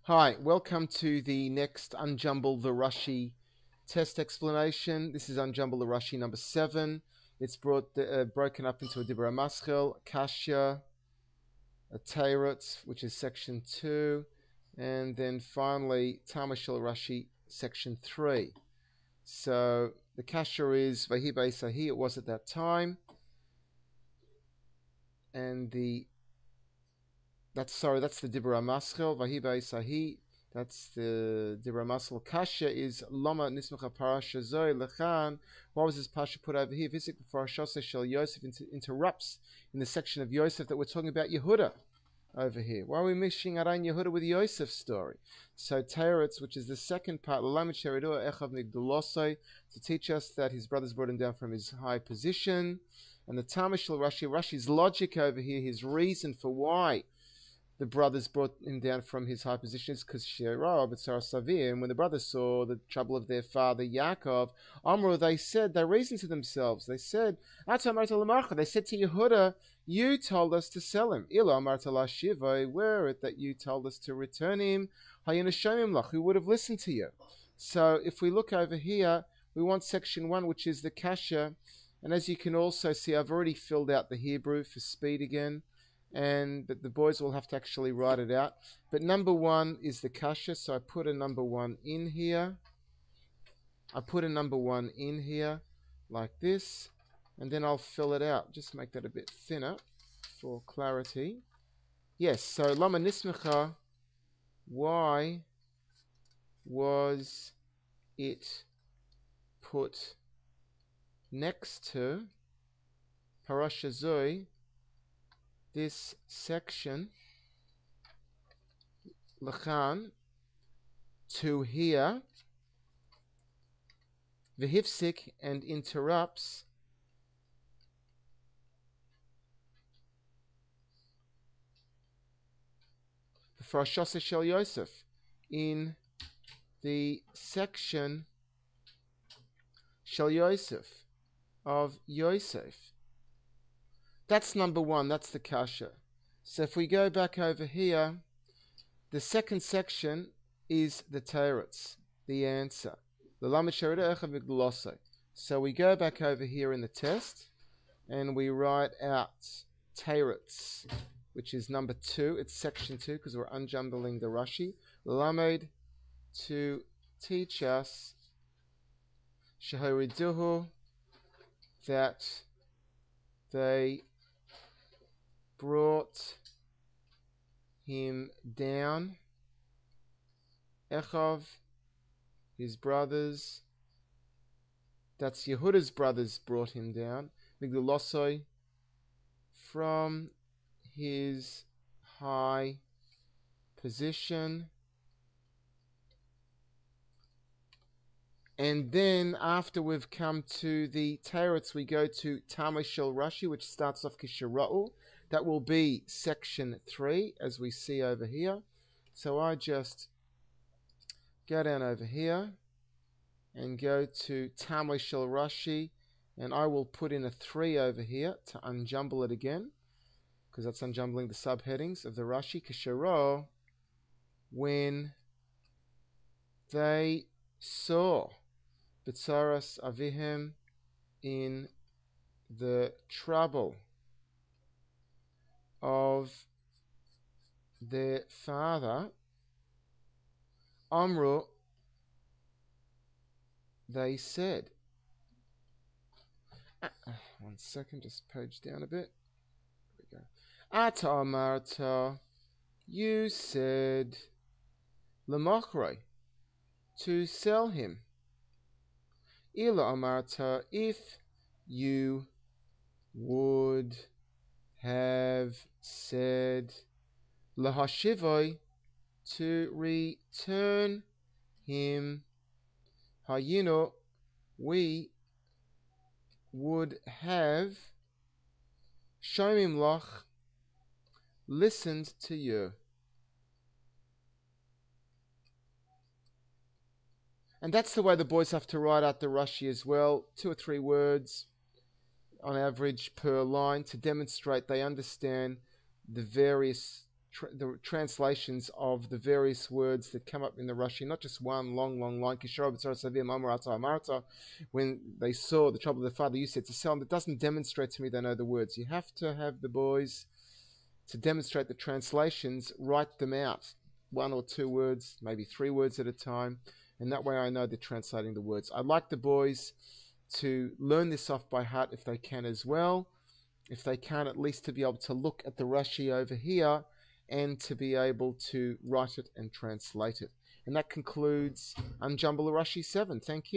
Hi, welcome to the next Unjumble the Rashi test explanation. This is Unjumble the Rashi number 7. It's broken up into a Dibra Maschil, Kashya, a Teirutz, which is section 2, and then finally Tamashil Rashi section 3. So the Kashya is Vahi Sahi, it was at that time, and that's the Dibra Maschil, Vahi Sahi. That's the Ramasal Kasha is Lama Nismacha Parasha Zoy Lechan. Why was this Pasha put over here? Visik Parashasa Shel Yosef interrupts in the section of Yosef that we're talking about Yehuda over here. Why are we mixing Aran Yehuda with Yosef's story? So Teretz, which is the second part, to teach us that his brothers brought him down from his high position. And the Tamashal Rashi's logic over here, his reason for why the brothers brought him down from his high position is because Shirah but Sarah Savir, and when the brothers saw the trouble of their father Yaakov, Amru, they reasoned to themselves, they said to Yehuda, you told us to sell him. Ila Amarta la Shiva, were it that you told us to return him, we would have listened to you. So if we look over here, we want section 1, which is the Kasha, and as you can also see, I've already filled out the Hebrew for speed again. But the boys will have to actually write it out. But number 1 is the kasha, so I put a number 1 in here. Like this, and then I'll fill it out. Just make that a bit thinner for clarity. Yes, so lama nismecha, why was it put next to parasha zoi, this section, Lachan, to here, Vihifsik, and interrupts, the Farashasa Shel Yosef, in the section Shel Yosef, of Yosef. That's number 1, that's the kasha. So if we go back over here, the second section is the teretz, the answer. So we go back over here in the test, and we write out teretz, which is number 2. It's section 2 because we're unjumbling the Rashi. Lamed, to teach us shehoriduhu, that they brought him down. Echav, his brothers, that's Yehuda's brothers, brought him down. Migdalosoi, from his high position. And then after we've come to the Teretz, we go to Tamashel Rashi, which starts off Kishara'u. That will be section 3, as we see over here. So I just go down over here and go to Tamashel Rashi, and I will put in a 3 over here to unjumble it again, because that's unjumbling the subheadings of the Rashi. Kisharo, when they saw B'tzaras Avihem, in the trouble of their father, Amru, they said. One second, just page down a bit. There we go. Ata Amarta, you said, Lamachre, to sell him. Ila Amarta, if you would have said, Lahashivoi, to return him. Hayino, we would have Shomim Lach, listened to you. And that's the way the boys have to write out the Rashi as well. 2 or 3 words on average per line to demonstrate they understand the various the translations of the various words that come up in the Rashi, not just one long line. When they saw the trouble of their father, you said to Salam, that doesn't demonstrate to me they know the words. You have to have the boys to demonstrate the translations, write them out, 1 or 2 words, maybe 3 words at a time, and that way I know they're translating the words. I'd like the boys to learn this off by heart if they can as well. If they can't, at least to be able to look at the Rashi over here and to be able to write it and translate it. And that concludes Unjumble7. Thank you.